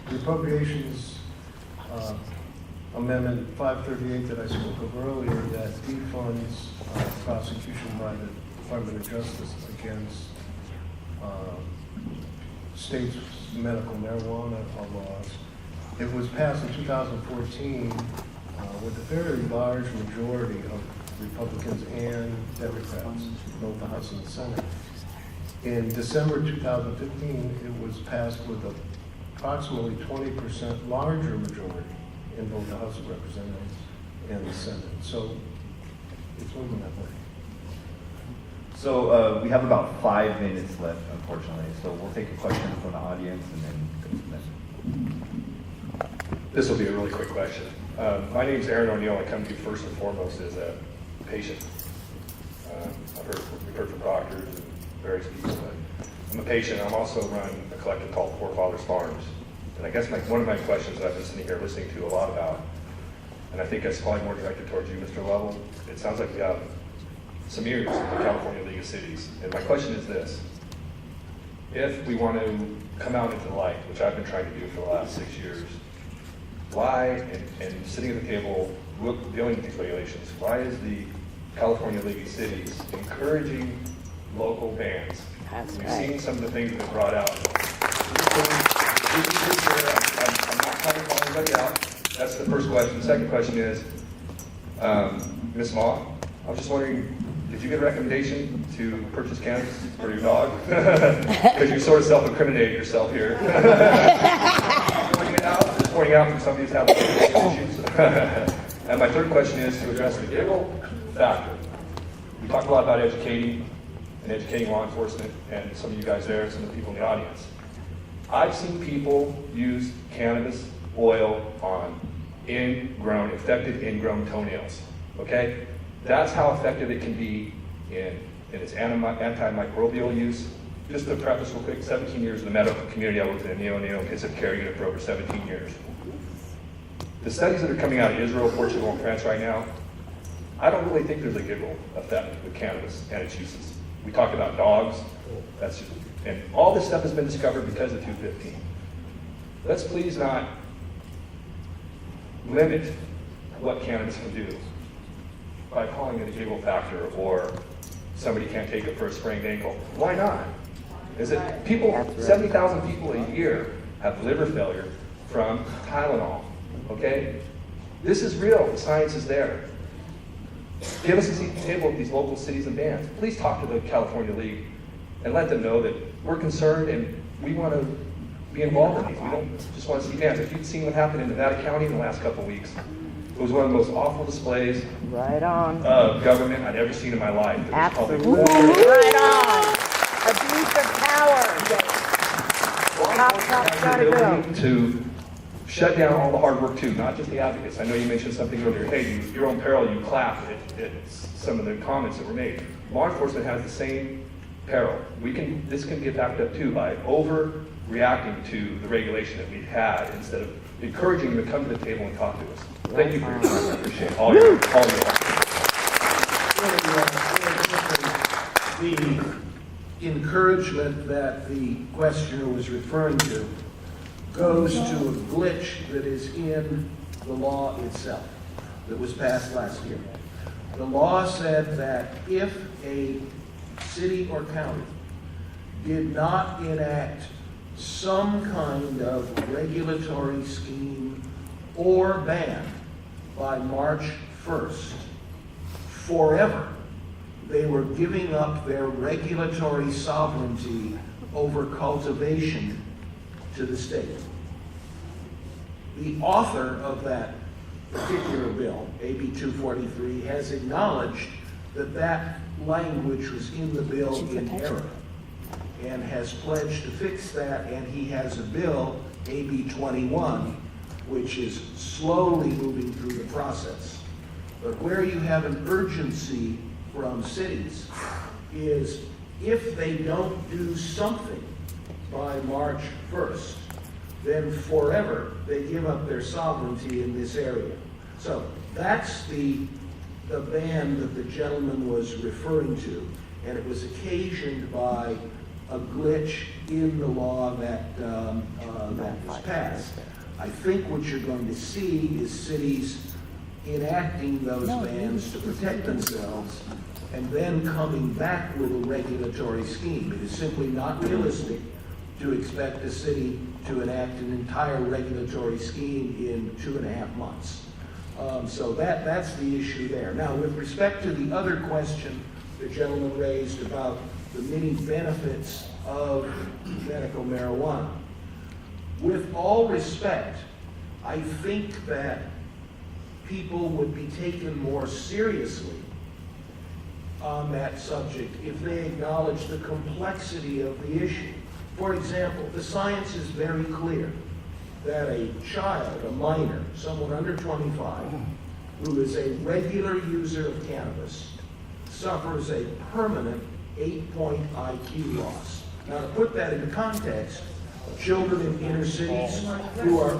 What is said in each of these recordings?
The appropriations amendment 538 that I spoke of earlier that defunds prosecution by the Department of Justice against states' medical marijuana laws. It was passed in 2014 with a very large majority of Republicans and Democrats, both the House and the Senate. In December 2015, it was passed with approximately 20% larger majority in both the House of Representatives and the Senate. So it's moving that way. So we have about 5 minutes left, unfortunately. So we'll take a question from the audience and then go from there. This will be a really quick question. My name is Aaron O'Neill. I come to you first and foremost as a patient. We've heard from doctors and various people, but I'm a patient. I'm also run a collective called Forefathers Farms. And I guess one of my questions that I've been sitting here listening to a lot about, and I think it's probably more directed towards you, Mr. Lovell, it sounds like we have some ears in the California League of Cities. And my question is this: if we want to come out into the light, which I've been trying to do for the last 6 years, why, and sitting at the table dealing with these regulations, why is the California League of Cities encouraging local bans? We've seen some of the things that have brought out. I'm not trying to call anybody out. That's the first question. The second question is, Ms. Ma, I was just wondering, did you get a recommendation to purchase cannabis for your dog? Because you sort of self-incriminated yourself here. Just pointing out from somebody who's having issues. And my third question is to address the giggle factor. We talked a lot about educating law enforcement and some of you guys there and some of the people in the audience. I've seen people use cannabis oil on infected ingrown toenails, okay? That's how effective it can be in its antimicrobial use. Just to preface real quick, 17 years in the medical community. I worked in a neo-intensive care unit for over 17 years. The studies that are coming out of Israel, Portugal, and France right now, I don't really think there's a giggle effect with cannabis and its uses. We talk about dogs, and all this stuff has been discovered because of 215. Let's please not limit what cannabis can do by calling it a giggle factor or somebody can't take it for a sprained ankle. Why not? Is it people, 70,000 people a year have liver failure from Tylenol, okay? This is real, the science is there. Give us a seat at the table with these local cities and bands. Please talk to the California League and let them know that we're concerned and we want to be involved in these. We don't just want to see bans. If you'd seen what happened in Nevada County in the last couple of weeks, it was one of the most awful displays of government I'd ever seen in my life. Absolutely. Right on. Abuse of power. Cop's gotta go. To shut down all the hard work too, not just the advocates. I know you mentioned something earlier. Hey, your own peril, you clap at some of the comments that were made. Law enforcement has the same peril. This can get backed up too by overreacting to the regulation that we've had instead of encouraging them to come to the table and talk to us. Thank you for your time. I appreciate all your The encouragement that the questioner was referring to goes to a glitch that is in the law itself that was passed last year. The law said that if a city or county did not enact some kind of regulatory scheme or ban by March 1st, forever, they were giving up their regulatory sovereignty over cultivation to the state. The author of that particular bill, AB 243, has acknowledged that that language was in the bill in error and has pledged to fix that, and he has a bill, AB 21, which is slowly moving through the process. But where you have an urgency from cities is if they don't do something by March 1st, then forever they give up their sovereignty in this area. So that's the ban that the gentleman was referring to, and it was occasioned by a glitch in the law that was passed. I think what you're going to see is cities enacting those bans to protect themselves and then coming back with a regulatory scheme. It is simply not realistic to expect a city to enact an entire regulatory scheme in 2.5 months. So that's the issue there. Now, with respect to the other question the gentleman raised about the many benefits of medical marijuana, with all respect, I think that people would be taken more seriously on that subject if they acknowledge the complexity of the issue. For example, the science is very clear that a child, a minor, someone under 25, who is a regular user of cannabis, suffers a permanent 8-point IQ loss. Now, to put that into context, children in inner cities who are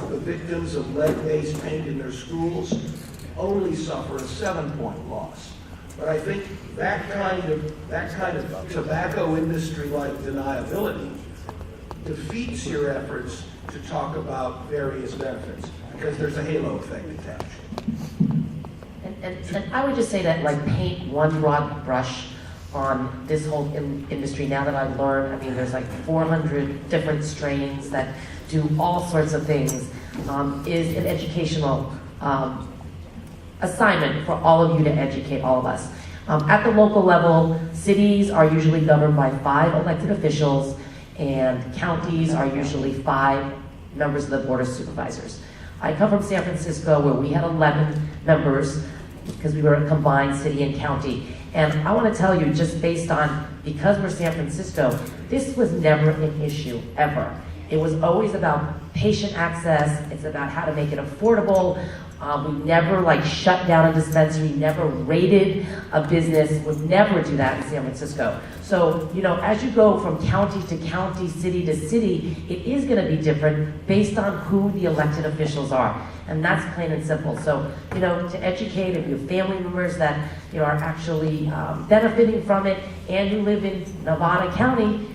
the victims of lead-based paint in their schools only suffer a 7-point loss. But I think that kind of tobacco industry-like deniability defeats your efforts to talk about various benefits, because there's a halo effect attached. And I would just say that, like, paint one broad brush on this whole industry, now that I've learned, I mean, there's like 400 different strains that do all sorts of things, is an educational assignment for all of you to educate all of us. At the local level, cities are usually governed by 5 elected officials, and counties are usually 5 members of the Board of Supervisors. I come from San Francisco, where we had 11 members because we were a combined city and county. And I want to tell you, just based on, because we're San Francisco, this was never an issue, ever. It was always about patient access. It's about how to make it affordable. We never shut down a dispensary, never raided a business, would never do that in San Francisco. So, as you go from county to county, city to city, it is going to be different based on who the elected officials are. And that's plain and simple. So, to educate, if you have family members that, are actually benefiting from it, and you live in Nevada County,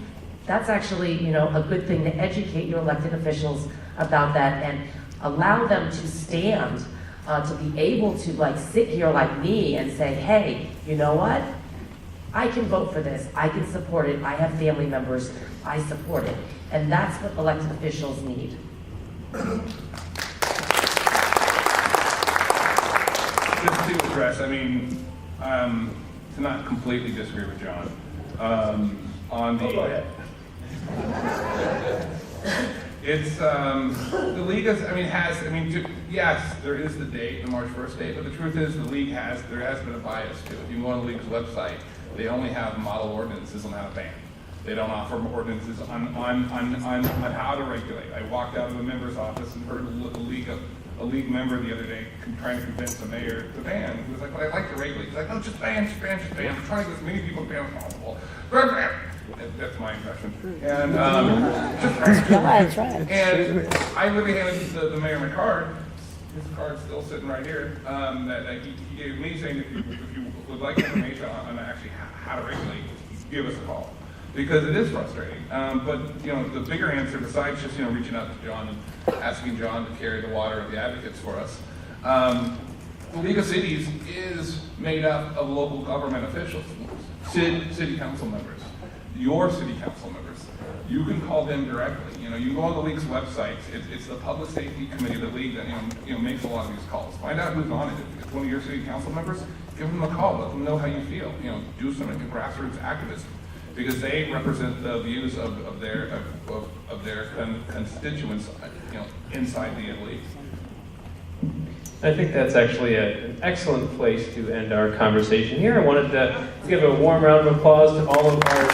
that's actually, a good thing to educate your elected officials about that and allow them to stand, to be able to sit here like me and say, hey, you know what? I can vote for this. I can support it. I have family members. I support it. And that's what elected officials need. Just to address, to not completely disagree with John, on the... Oh, go ahead. It's, the league is, yes, there is the date, the March 1st date, but the truth is there has been a bias too. If you go on the league's website, they only have model ordinances on how to ban. They don't offer ordinances on how to regulate. I walked out of the member's office and heard a league member the other day trying to convince the mayor to ban. He was like, well, I'd like to regulate. He's like, no, just ban. I'm trying to get as many people to ban as possible. That's my impression. And That's right. And I literally handed the mayor my card. His card's still sitting right here. That he gave me, saying if you would like information on actually how to regulate, give us a call, because it is frustrating. But the bigger answer, besides just reaching out to John and asking John to carry the water of the advocates for us, the League of Cities is made up of local government officials, city council members, your city council members. You can call them directly. You go on the league's website. It's the public safety committee of the league that makes a lot of these calls. Find out who's on it. If it's one of your city council members, give them a call. Let them know how you feel. Do some grassroots activism, because they represent the views of their constituents, inside the league. I think that's actually an excellent place to end our conversation here. I wanted to give a warm round of applause to all of our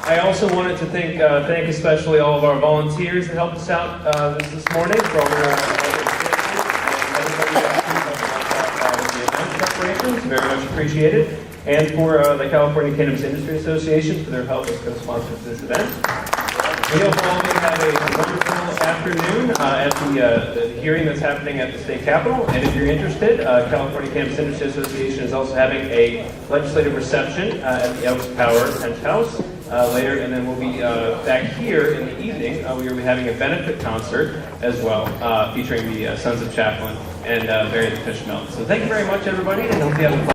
I also wanted to thank especially all of our volunteers that helped us out this morning for all their preparations, very much appreciated, and for the California Cannabis Industry Association for their help as co-sponsors of this event. We hope all of you have a wonderful afternoon at the hearing that's happening at the state capitol. And if you're interested, California Cannabis Industry Association is also having a legislative reception at the Elks Power Penthouse later. And then we'll be back here in the evening. We will be having a benefit concert as well, featuring the Sons of Chaplain and Barry the Fishmelt. So thank you very much, everybody, and hope you have a